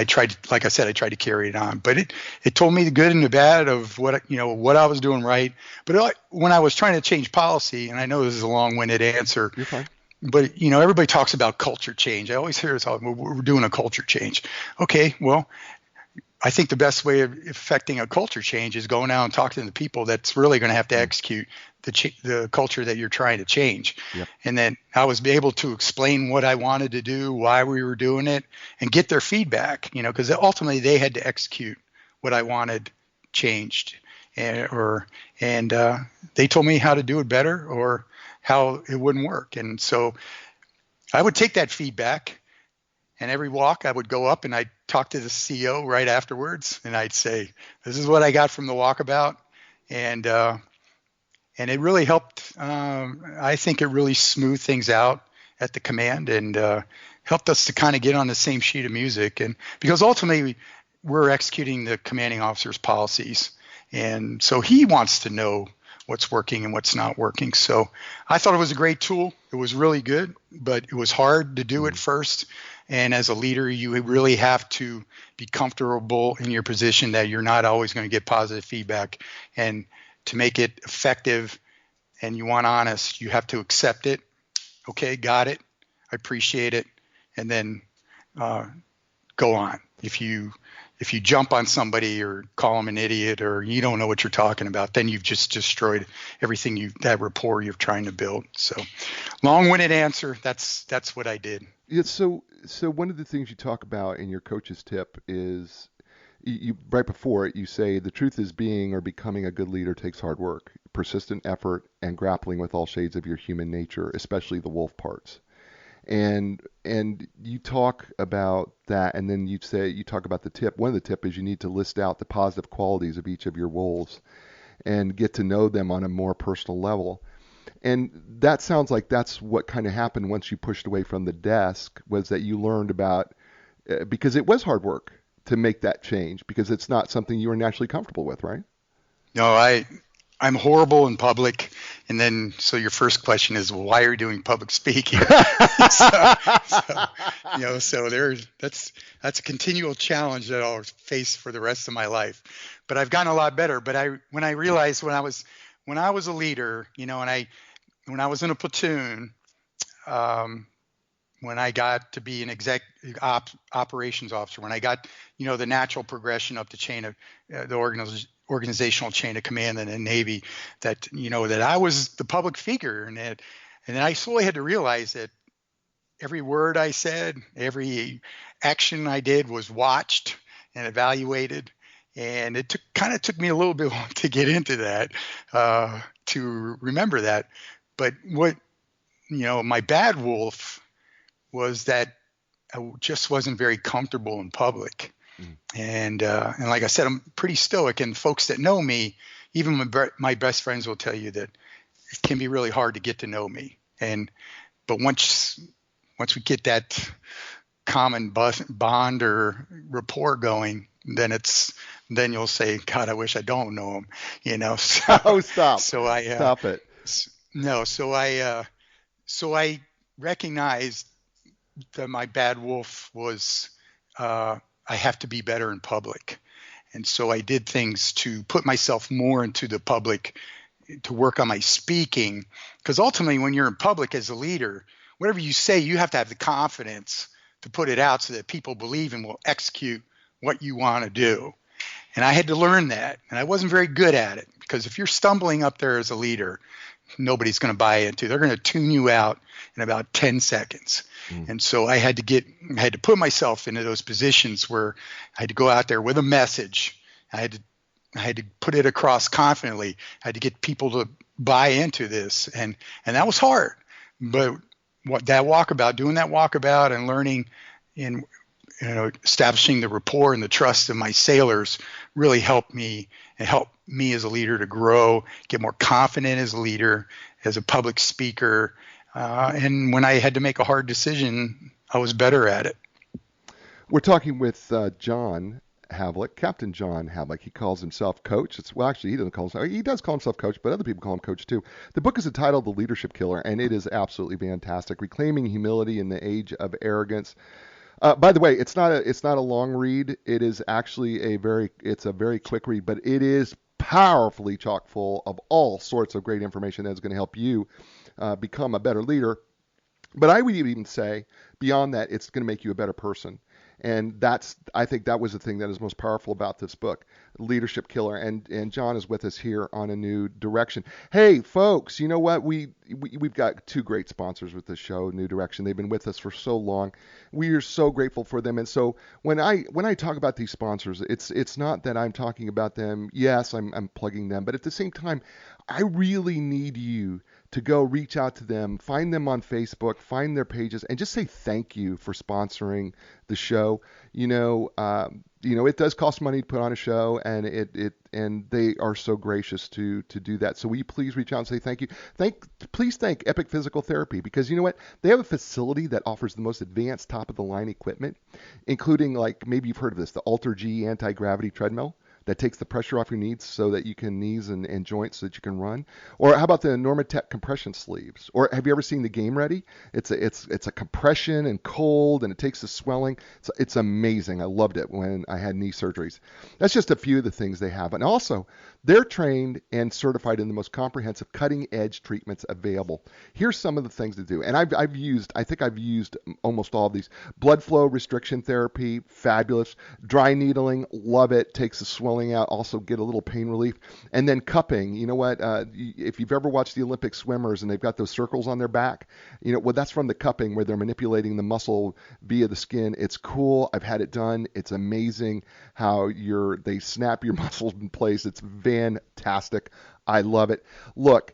tried, like I said, I tried to carry it on. But it told me the good and the bad of what I was doing right. But when I was trying to change policy, and I know this is a long-winded answer. You're fine. But everybody talks about culture change. I always hear this, we're doing a culture change. Okay, well, I think the best way of affecting a culture change is going out and talking to the people that's really going to have to execute the culture that you're trying to change. Yep. And then I was able to explain what I wanted to do, why we were doing it, and get their feedback, because ultimately they had to execute what I wanted changed. And they told me how to do it better or how it wouldn't work. And so I would take that feedback, and every walk I would go up and I'd talk to the CEO right afterwards, and I'd say, this is what I got from the walkabout. And it really helped. I think it really smoothed things out at the command and helped us to kind of get on the same sheet of music. And because ultimately we're executing the commanding officer's policies. And so he wants to know what's working and what's not working. So I thought it was a great tool. It was really good, but it was hard to do at first. And as a leader, you really have to be comfortable in your position that you're not always going to get positive feedback. And to make it effective and you want honest, you have to accept it. Okay, got it. I appreciate it. And then go on. If you jump on somebody or call them an idiot or you don't know what you're talking about, then you've just destroyed everything that rapport you're trying to build. So long-winded answer. That's what I did. Yeah. So one of the things you talk about in your coach's tip is you right before it, you say the truth is being or becoming a good leader takes hard work, persistent effort, and grappling with all shades of your human nature, especially the wolf parts. And you talk about that, and then you talk about the tip. One of the tip is you need to list out the positive qualities of each of your wolves and get to know them on a more personal level. And that sounds like that's what kind of happened once you pushed away from the desk, was that you learned about, because it was hard work to make that change, because it's not something you were naturally comfortable with, right? No, I'm horrible in public. And then, so your first question is, well, why are you doing public speaking? So that's a continual challenge that I'll face for the rest of my life. But I've gotten a lot better. But when I realized when I was a leader, and when I was in a platoon, when I got to be an operations officer, when I got, the natural progression up the chain of the organizational chain of command in the Navy, that I was the public figure, and then I slowly had to realize that every word I said, every action I did was watched and evaluated, and it took me a little bit long to get into that, to remember that. But what my bad wolf was that I just wasn't very comfortable in public. And like I said, I'm pretty stoic, and folks that know me, even my best friends will tell you that it can be really hard to get to know me. But once we get that common bond or rapport going, then you'll say, God, I wish I don't know him, So, oh, stop. So stop it. No. So I recognized that my bad wolf was, I have to be better in public. And so I did things to put myself more into the public, to work on my speaking. Because ultimately, when you're in public as a leader, whatever you say, you have to have the confidence to put it out so that people believe and will execute what you want to do. And I had to learn that. And I wasn't very good at it, because if you're stumbling up there as a leader, nobody's going to buy into. They're going to tune you out in about 10 seconds. And so I had to put myself into those positions where I had to go out there with a message. I had to put it across confidently. I had to get people to buy into this, and that was hard. But doing that walkabout and learning in establishing the rapport and the trust of my sailors really helped me as a leader to grow, get more confident as a leader, as a public speaker. And when I had to make a hard decision, I was better at it. We're talking with John Havlik, Captain John Havlik. He calls himself Coach. Actually, he doesn't call himself. He does call himself Coach, but other people call him Coach too. The book is entitled The Leadership Killer, and it is absolutely fantastic. Reclaiming humility in the age of arrogance. By the way, it's not a long read. It is actually a very quick read, but it is powerfully chock full of all sorts of great information that's going to help you become a better leader. But I would even say, beyond that, it's going to make you a better person. And I think that was the thing that is most powerful about this book, Leadership Killer. And John is with us here on A New Direction. Hey, folks, you know what? We've got two great sponsors with this show, New Direction. They've been with us for so long. We are so grateful for them. And so when I talk about these sponsors, it's not that I'm talking about them. Yes, I'm plugging them, but at the same time, I really need you to go reach out to them, find them on Facebook, find their pages, and just say thank you for sponsoring the show. It does cost money to put on a show, and they are so gracious to do that. So will you please reach out and say thank you? Please thank Epic Physical Therapy, because you know what? They have a facility that offers the most advanced top-of-the-line equipment, including, like, maybe you've heard of this, the Alter G anti-gravity treadmill that takes the pressure off your knees so that you can and joints so that you can run. Or how about the Normatec compression sleeves? Or have you ever seen the Game Ready? It's a compression and cold, and it takes the swelling. It's amazing. I loved it when I had knee surgeries. That's just a few of the things they have. And also, they're trained and certified in the most comprehensive cutting-edge treatments available. Here's some of the things to do. And I've used almost all of these. Blood flow restriction therapy, fabulous. Dry needling, love it. Takes the swelling out, also get a little pain relief. And then cupping. You know what? If you've ever watched the Olympic swimmers and they've got those circles on their back, that's from the cupping where they're manipulating the muscle via the skin. It's cool. I've had it done. It's amazing how they snap your muscles in place. It's fantastic. I love it. Look,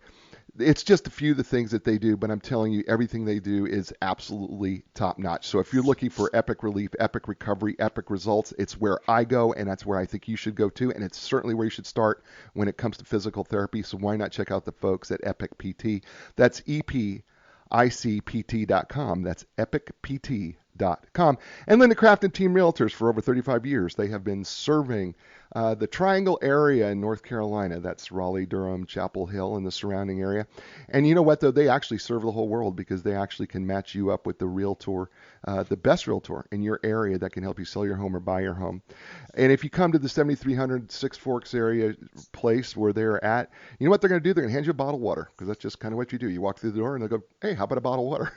it's just a few of the things that they do, but I'm telling you, everything they do is absolutely top notch. So if you're looking for epic relief, epic recovery, epic results, it's where I go, and that's where I think you should go too. And it's certainly where you should start when it comes to physical therapy. So why not check out the folks at Epic PT? That's EPICPT.com. That's epicpt.com. And Linda Craft and Team Realtors for over 35 years. They have been serving the Triangle area in North Carolina. That's Raleigh, Durham, Chapel Hill, and the surrounding area. And you know what, though? They actually serve the whole world because they actually can match you up with the realtor, the best realtor in your area that can help you sell your home or buy your home. And if you come to the 7300 Six Forks area place where they're at, you know what they're going to do? They're going to hand you a bottle of water, because that's just kind of what you do. You walk through the door and they'll go, hey, how about a bottle of water?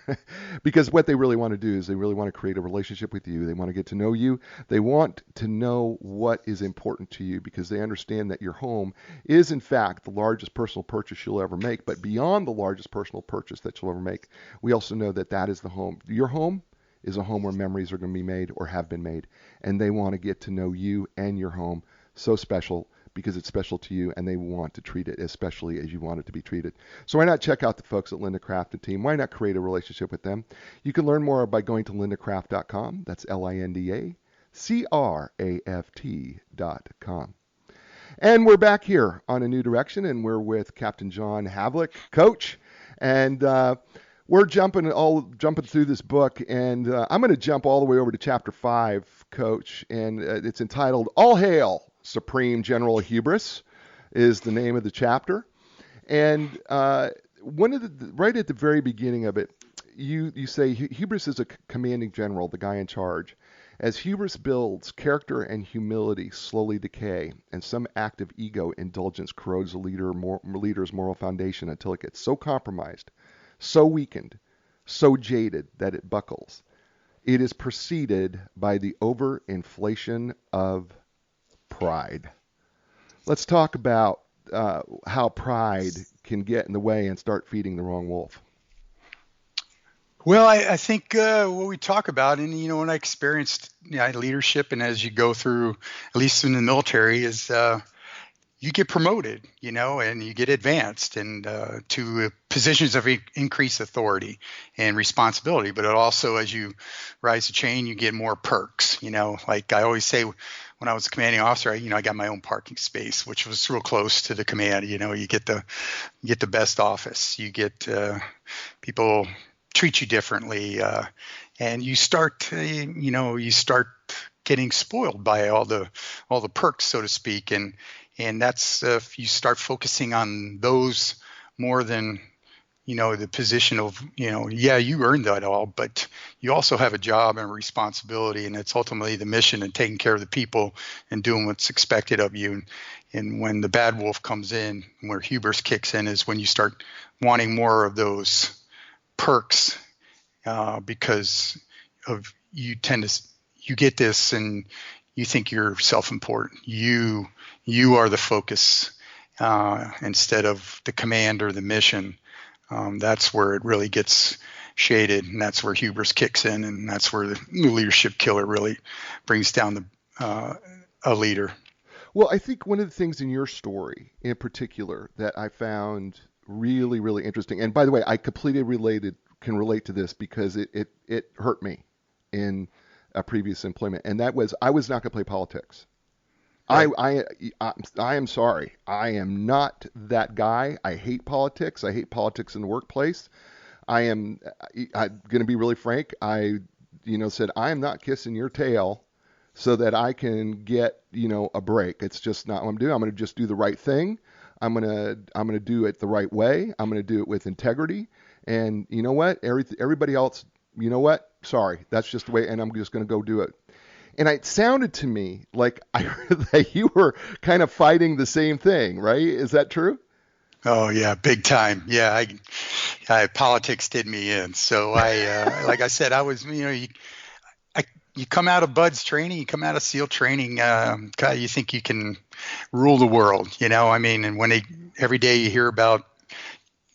Because what they really want to do is they really want to create a relationship with you. They want to get to know you. They want to know what is important to you, because they understand that your home is, in fact, the largest personal purchase you'll ever make. But beyond the largest personal purchase that you'll ever make, we also know that is the home. Your home is a home where memories are going to be made or have been made. And they want to get to know you and your home so special, because it's special to you, and they want to treat it as specially as you want it to be treated. So why not check out the folks at Linda Craft and Team? Why not create a relationship with them? You can learn more by going to lindacraft.com. That's LINDACRAFT.com. And we're back here on A New Direction, and we're with Captain John Havlik, Coach. And we're jumping through this book, and I'm going to jump all the way over to Chapter 5, Coach, and it's entitled All Hail Supreme General Hubris is the name of the chapter. And right at the very beginning of it, you say hubris is a commanding general, the guy in charge. As hubris builds, character and humility slowly decay, and some act of ego indulgence corrodes a leader's moral foundation until it gets so compromised, so weakened, so jaded that it buckles. It is preceded by the overinflation of pride. Let's talk about how pride can get in the way and start feeding the wrong wolf. Well, I think what we talk about, and when I experienced leadership, and as you go through, at least in the military, is you get promoted, and you get advanced and to positions of increased authority and responsibility. But it also, as you rise the chain, you get more perks. Like I always say, when I was a commanding officer, I got my own parking space, which was real close to the command. You get the best office. You get people treat you differently, and you start getting spoiled by all the perks, so to speak. And that's if you start focusing on those more than the position of, yeah, you earned that all, but you also have a job and a responsibility, and it's ultimately the mission and taking care of the people and doing what's expected of you. And when the bad wolf comes in, where hubris kicks in, is when you start wanting more of those perks because of you get this and you think you're self-important. You are the focus instead of the command or the mission. That's where it really gets shaded, and that's where hubris kicks in, and that's where the leadership killer really brings down a leader. Well, I think one of the things in your story in particular that I found really, really interesting, and by the way, I completely can relate to this because it hurt me in a previous employment, and that was I was not going to play politics. Right. I am sorry. I am not that guy. I hate politics. I hate politics in the workplace. I'm going to be really frank. I said I am not kissing your tail so that I can get a break. It's just not what I'm doing. I'm going to just do the right thing. I'm going to do it the right way. I'm going to do it with integrity. And you know what? Everybody else, sorry, that's just the way. And I'm just going to go do it. And it sounded to me like that you were kind of fighting the same thing, right? Is that true? Oh yeah, big time. Yeah, politics did me in. So I, like I said, I was, you come out of BUDS training, you come out of SEAL training, God, you think you can rule the world, and every day you hear about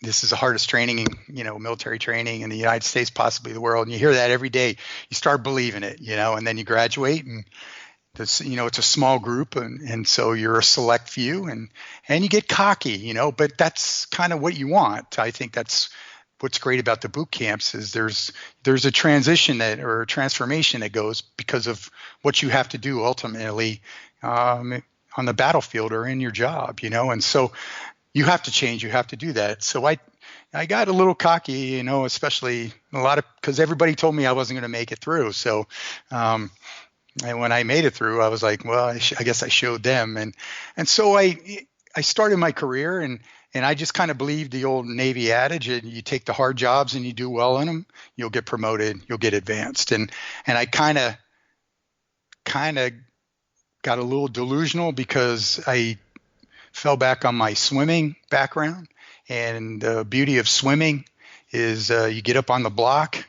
this is the hardest training, military training in the United States, possibly the world. And you hear that every day, you start believing it, and then you graduate and this, it's a small group. And so you're a select few and you get cocky, but that's kind of what you want. I think that's what's great about the boot camps is there's a transition or a transformation that goes because of what you have to do ultimately on the battlefield or in your job, and so you have to change. You have to do that. So I got a little cocky, especially because everybody told me I wasn't going to make it through. So, and when I made it through, I was like, well, I guess I showed them. And so I started my career and I just kind of believed the old Navy adage, and you take the hard jobs and you do well in them, you'll get promoted, you'll get advanced. And I kind of got a little delusional because I fell back on my swimming background. And the beauty of swimming is you get up on the block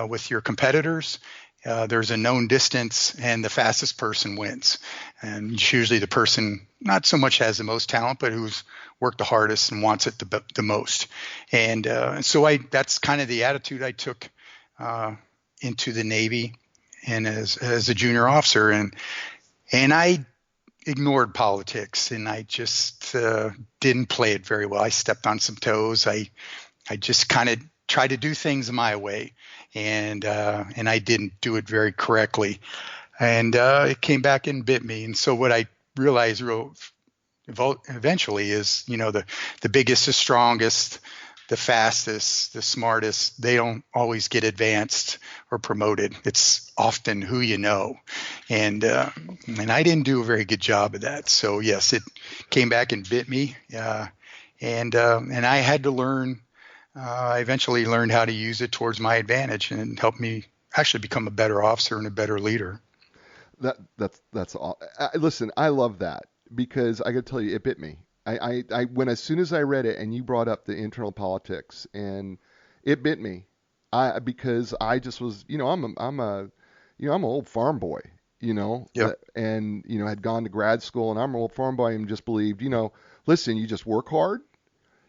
with your competitors. There's a known distance and the fastest person wins. And it's usually the person not so much has the most talent, but who's worked the hardest and wants it the most. And so that's kind of the attitude I took into the Navy and as a junior officer. And I ignored politics, and I just didn't play it very well. I stepped on some toes. I just kind of tried to do things my way, and I didn't do it very correctly, and it came back and bit me. And so what I realized eventually is, the biggest, the strongest, the fastest, the smartest, they don't always get advanced or promoted. It's often who you know. And I didn't do a very good job of that. So yes, it came back and bit me. And I had to learn, I eventually learned how to use it towards my advantage and helped me actually become a better officer and a better leader. That's all. Listen, I love that because I got to tell you, it bit me. As soon as I read it and you brought up the internal politics, and it bit me, because I just was, I'm an old farm boy, Yep. and had gone to grad school, and I'm an old farm boy and just believed, listen, you just work hard,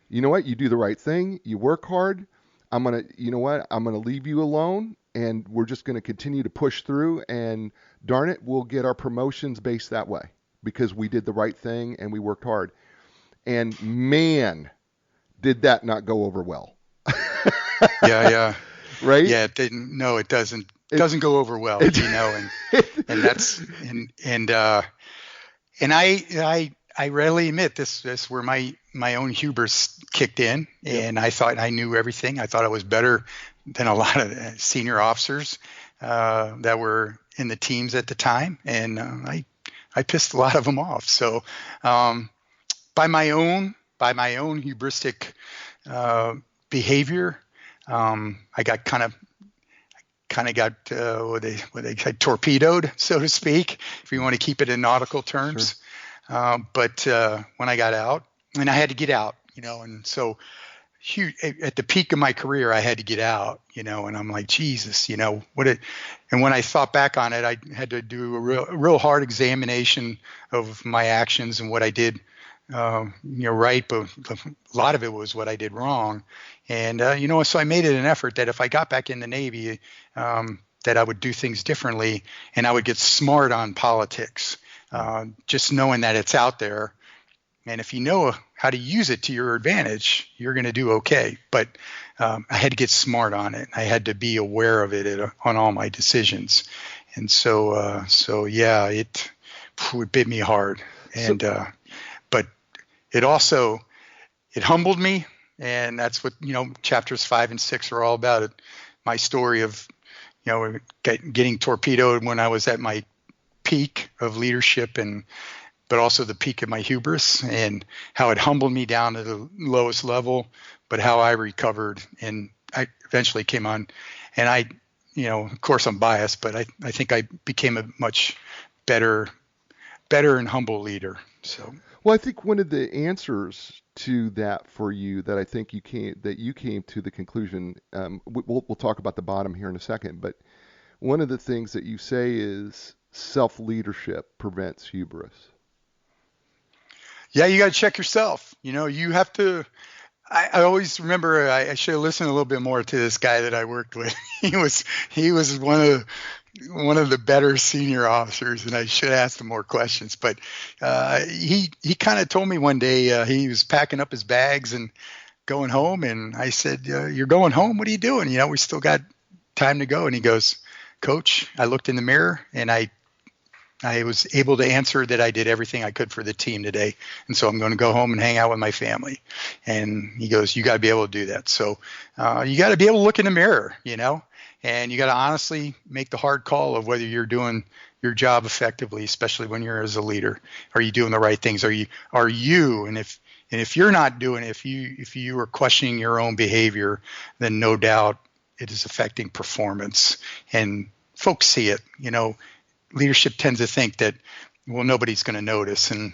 you do the right thing, you work hard. I'm gonna leave you alone, and we're just gonna continue to push through, and darn it, we'll get our promotions based that way because we did the right thing and we worked hard. And man, did that not go over well. Yeah. Right? Yeah, it didn't. No, it doesn't. It doesn't go over well, and that's and I readily admit this where my own hubris kicked in, and I thought I knew everything. I thought I was better than a lot of senior officers that were in the teams at the time, and I pissed a lot of them off. So by my own hubristic behavior, I got kind of got what they say, torpedoed, so to speak, if you want to keep it in nautical terms. Sure. But when I got out, and I had to get out, and so at the peak of my career, I had to get out, and I'm like, Jesus, and when I thought back on it, I had to do a real hard examination of my actions and what I did, right, but a lot of it was what I did wrong. And, so I made it an effort that if I got back in the Navy, that I would do things differently, and I would get smart on politics, just knowing that it's out there. And if you know how to use it to your advantage, you're going to do okay. But I had to get smart on it. I had to be aware of it on all my decisions. And so yeah, it bit me hard. And but it humbled me. And that's what, chapters 5 and 6 are all about. My story of, getting torpedoed when I was at my peak of leadership, but also the peak of my hubris, and how it humbled me down to the lowest level, but how I recovered, and I eventually came on. And I, of course I'm biased, but I think I became a much better and humble leader. So. Well, I think one of the answers to that for you that I think you came to the conclusion, we'll talk about the bottom here in a second, but one of the things that you say is self-leadership prevents hubris. Yeah, you got to check yourself. You have to. I always remember I should have listened a little bit more to this guy that I worked with. He was one of the better senior officers, and I should have asked him more questions. But he kind of told me one day he was packing up his bags and going home, and I said, "You're going home? What are you doing? We still got time to go." And he goes, "Coach, I looked in the mirror and I was able to answer that I did everything I could for the team today. And so I'm going to go home and hang out with my family." And he goes, "You got to be able to do that." So you got to be able to look in the mirror, and you got to honestly make the hard call of whether you're doing your job effectively, especially when you're as a leader. Are you doing the right things? Are you, and if you're not doing it, if you are questioning your own behavior, then no doubt it is affecting performance. And folks see it, Leadership tends to think that, well, nobody's going to notice, and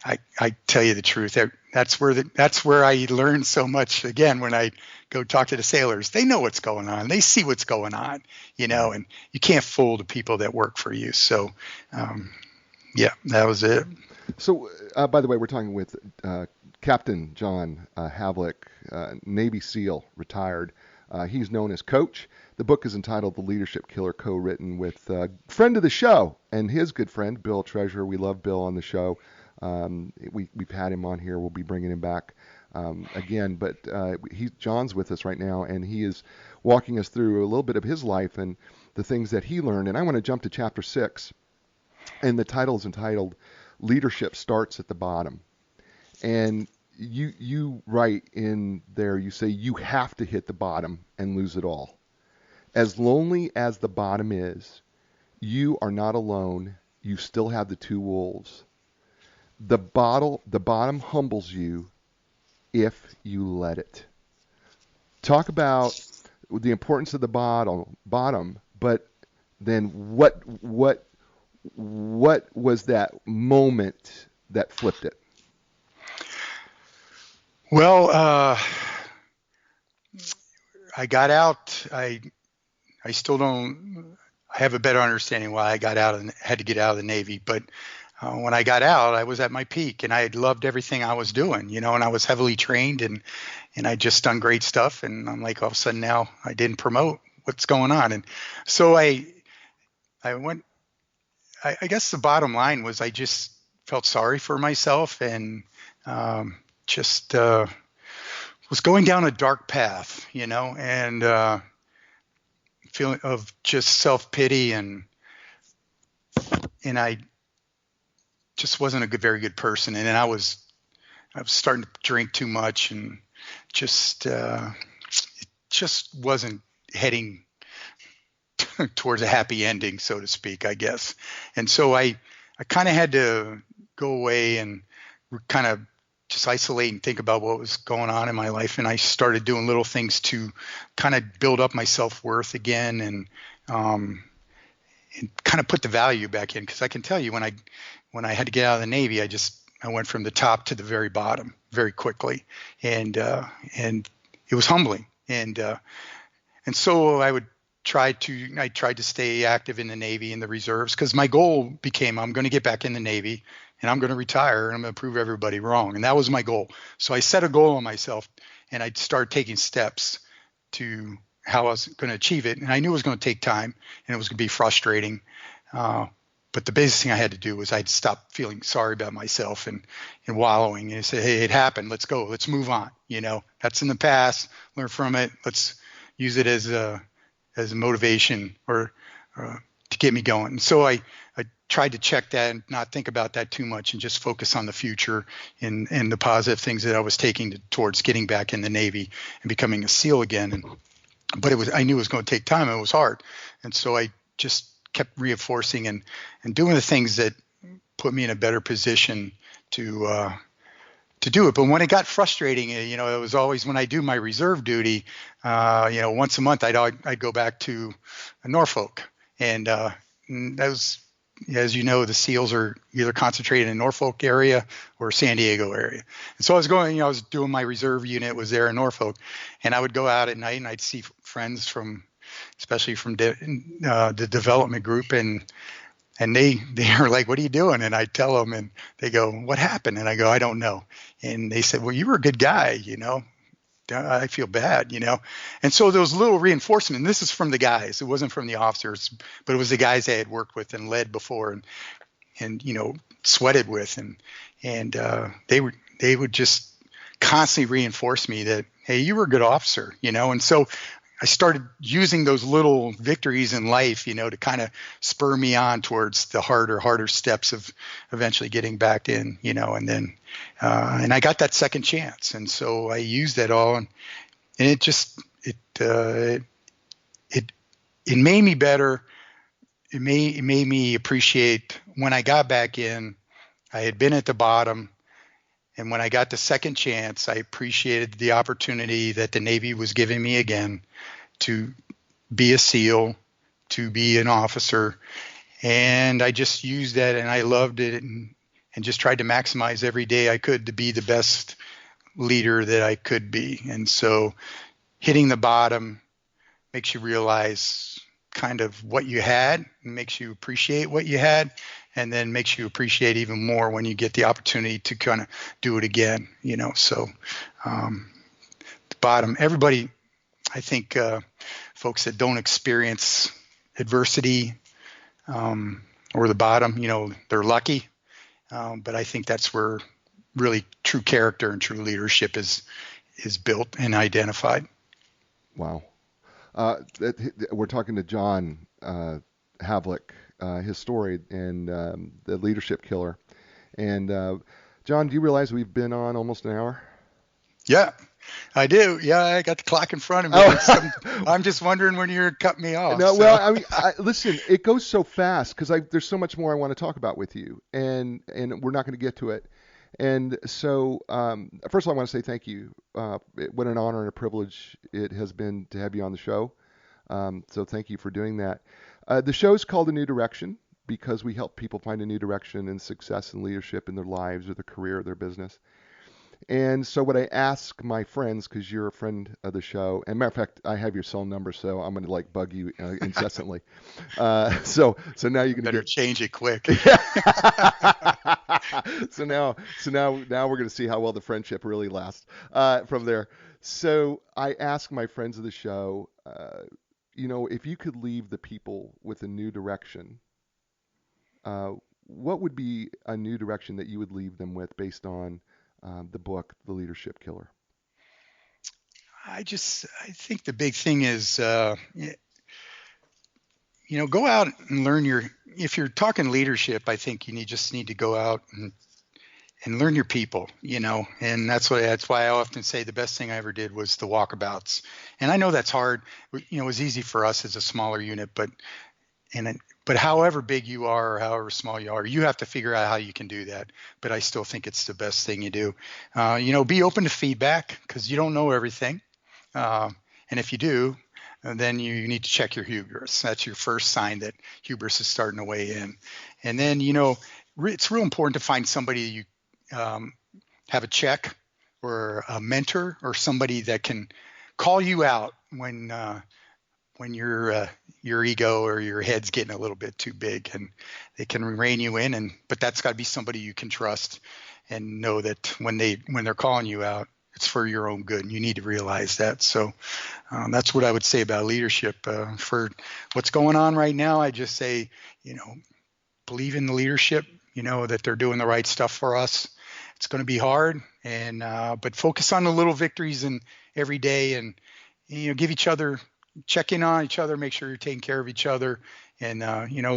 I tell you the truth. That's where I learned so much. Again, when I go talk to the sailors, they know what's going on. They see what's going on, and you can't fool the people that work for you. So, yeah, that was it. So, by the way, we're talking with Captain John Havlik, Navy SEAL, retired. He's known as Coach. The book is entitled The Leadership Killer, co-written with a friend of the show and his good friend, Bill Treasure. We love Bill on the show. We've had him on here. We'll be bringing him back again. But John's with us right now, and he is walking us through a little bit of his life and the things that he learned. And I want to jump to chapter 6, and the title is entitled Leadership Starts at the Bottom. And you write in there, you say you have to hit the bottom and lose it all. As lonely as the bottom is, you are not alone. You still have the two wolves. The bottom humbles you if you let it. Talk about the importance of the bottom, but then what was that moment that flipped it? Well, I got out. I still don't. I have a better understanding why I got out and had to get out of the Navy. But when I got out, I was at my peak, and I had loved everything I was doing, and I was heavily trained, and I just done great stuff. And I'm like, all of a sudden now I didn't promote. What's going on? And so I went. I guess the bottom line was I just felt sorry for myself, and just was going down a dark path, and feeling of just self-pity, and I just wasn't a very good person. And then I was starting to drink too much, and it just wasn't heading towards a happy ending, so to speak, I guess. And so I kind of had to go away and kind of just isolate and think about what was going on in my life. And I started doing little things to kind of build up my self-worth again, and kind of put the value back in. Because I can tell you, when I had to get out of the Navy, I went from the top to the very bottom very quickly, and it was humbling. And so I tried to stay active in the Navy and the reserves, because my goal became, I'm going to get back in the Navy and I'm going to retire and I'm going to prove everybody wrong. And that was my goal. So I set a goal on myself, and I started taking steps to how I was going to achieve it. And I knew it was going to take time and it was going to be frustrating. But the biggest thing I had to do was I'd stop feeling sorry about myself and wallowing, and say, hey, it happened. Let's go. Let's move on. That's in the past. Learn from it. Let's use it as a motivation or to get me going. And so I tried to check that and not think about that too much, and just focus on the future and the positive things that I was taking towards getting back in the Navy and becoming a SEAL again. But I knew it was going to take time. And it was hard. And so I just kept reinforcing and doing the things that put me in a better position to do it. But when it got frustrating, it was always when I do my reserve duty, once a month I'd go back to Norfolk, and that was, as you know, the SEALs are either concentrated in Norfolk area or San Diego area. And so I was going, I was doing my reserve unit was there in Norfolk, and I would go out at night and I'd see friends especially from the development group, and they are like, what are you doing? And I tell them, and they go, what happened? And I go, I don't know. And they said, well, you were a good guy, I feel bad, And so those little reinforcement, and this is from the guys, it wasn't from the officers, but it was the guys I had worked with and led before and sweated with, and they would just constantly reinforce me that, hey, you were a good officer, and so I started using those little victories in life, to kind of spur me on towards the harder steps of eventually getting back in, and then, and I got that second chance. And so I used that all, and it just, it made me better. It made me appreciate when I got back in. I had been at the bottom, and when I got the second chance, I appreciated the opportunity that the Navy was giving me again to be a SEAL, to be an officer. And I just used that, and I loved it, and just tried to maximize every day I could to be the best leader that I could be. And so hitting the bottom makes you realize kind of what you had, makes you appreciate what you had, and then makes you appreciate even more when you get the opportunity to kind of do it again, So the bottom, everybody, I think folks that don't experience adversity or the bottom, they're lucky. But I think that's where really true character and true leadership is built and identified. Wow. We're talking to John Havlik, his story, and the leadership killer. And John, do you realize we've been on almost an hour? Yeah, I do. Yeah, I got the clock in front of me. Oh. I'm just wondering when you're cutting me off. No, so. Well, I mean, listen, it goes so fast because there's so much more I want to talk about with you, and we're not going to get to it. And so, first of all, I want to say thank you. What an honor and a privilege it has been to have you on the show. So thank you for doing that. The show is called A New Direction because we help people find a new direction and success and leadership in their lives or their career or their business. And so what I ask my friends, because you're a friend of the show, and matter of fact, I have your cell number, so I'm going to bug you incessantly. So now you can better change it quick. So now we're going to see how well the friendship really lasts from there. So I ask my friends of the show, if you could leave the people with a new direction, what would be a new direction that you would leave them with based on the book, The Leadership Killer? I think the big thing is, go out and learn if you're talking leadership, I think you just need to go out and learn your people, and that's why I often say the best thing I ever did was the walkabouts. And I know that's hard. It was easy for us as a smaller unit, but however big you are or however small you are, you have to figure out how you can do that. But I still think it's the best thing you do. Be open to feedback, because you don't know everything. And if you do, then you need to check your hubris. That's your first sign that hubris is starting to weigh in. And then, it's real important to find somebody you have a check, or a mentor, or somebody that can call you out when your ego or your head's getting a little bit too big, and they can rein you in. But that's got to be somebody you can trust and know that when they're calling you out, it's for your own good, and you need to realize that. So that's what I would say about leadership. For what's going on right now, I just say, believe in the leadership, that they're doing the right stuff for us. It's going to be hard, but focus on the little victories in every day, and check in on each other, make sure you're taking care of each other, and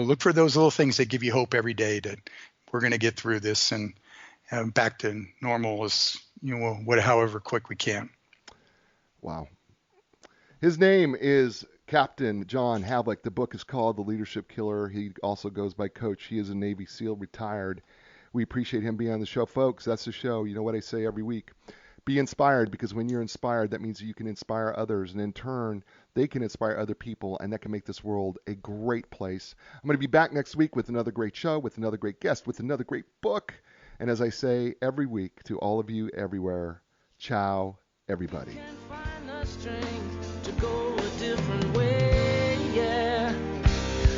look for those little things that give you hope every day that we're going to get through this and back to normal as however quick we can. Wow. His name is Captain John Havlik. The book is called The Leadership Killer. He also goes by Coach. He is a Navy SEAL, retired. We appreciate him being on the show, folks. That's the show. You know what I say every week. Be inspired, because when you're inspired, that means you can inspire others, and in turn, they can inspire other people, and that can make this world a great place. I'm going to be back next week with another great show, with another great guest, with another great book. And as I say every week to all of you everywhere, ciao, everybody. Can't find the strength to go a different way, yeah.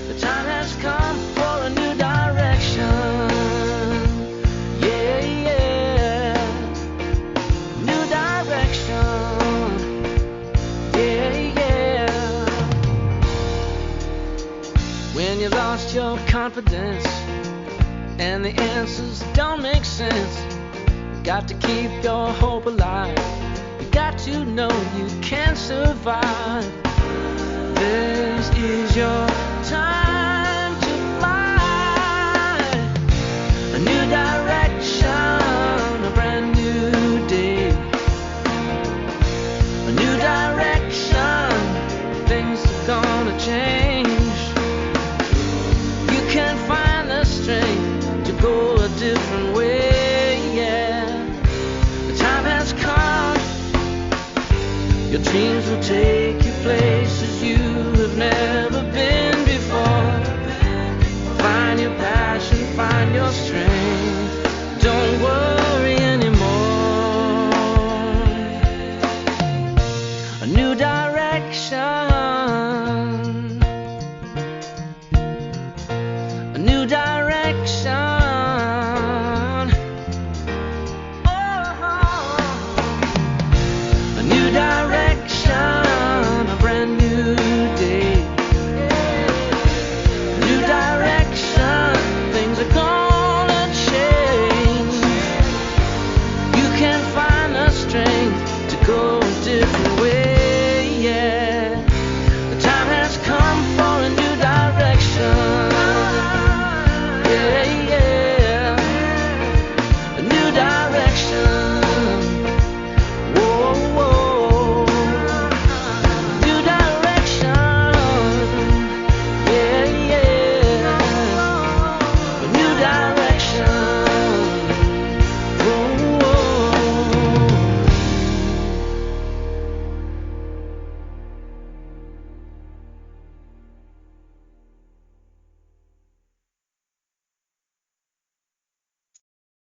The time has come for a new direction. Yeah, yeah. New direction. Yeah, yeah. When you lost your confidence and the answers don't make sense, you got to keep your hope alive. You got to know you can survive. This is your time to fly. A new direction, a brand new day. A new direction, things are gonna change. You can find the strength to go a different way, yeah. The time has come. Your dreams will take you places you have never been before. Find your passion, find your strength. Don't worry anymore. A new direction.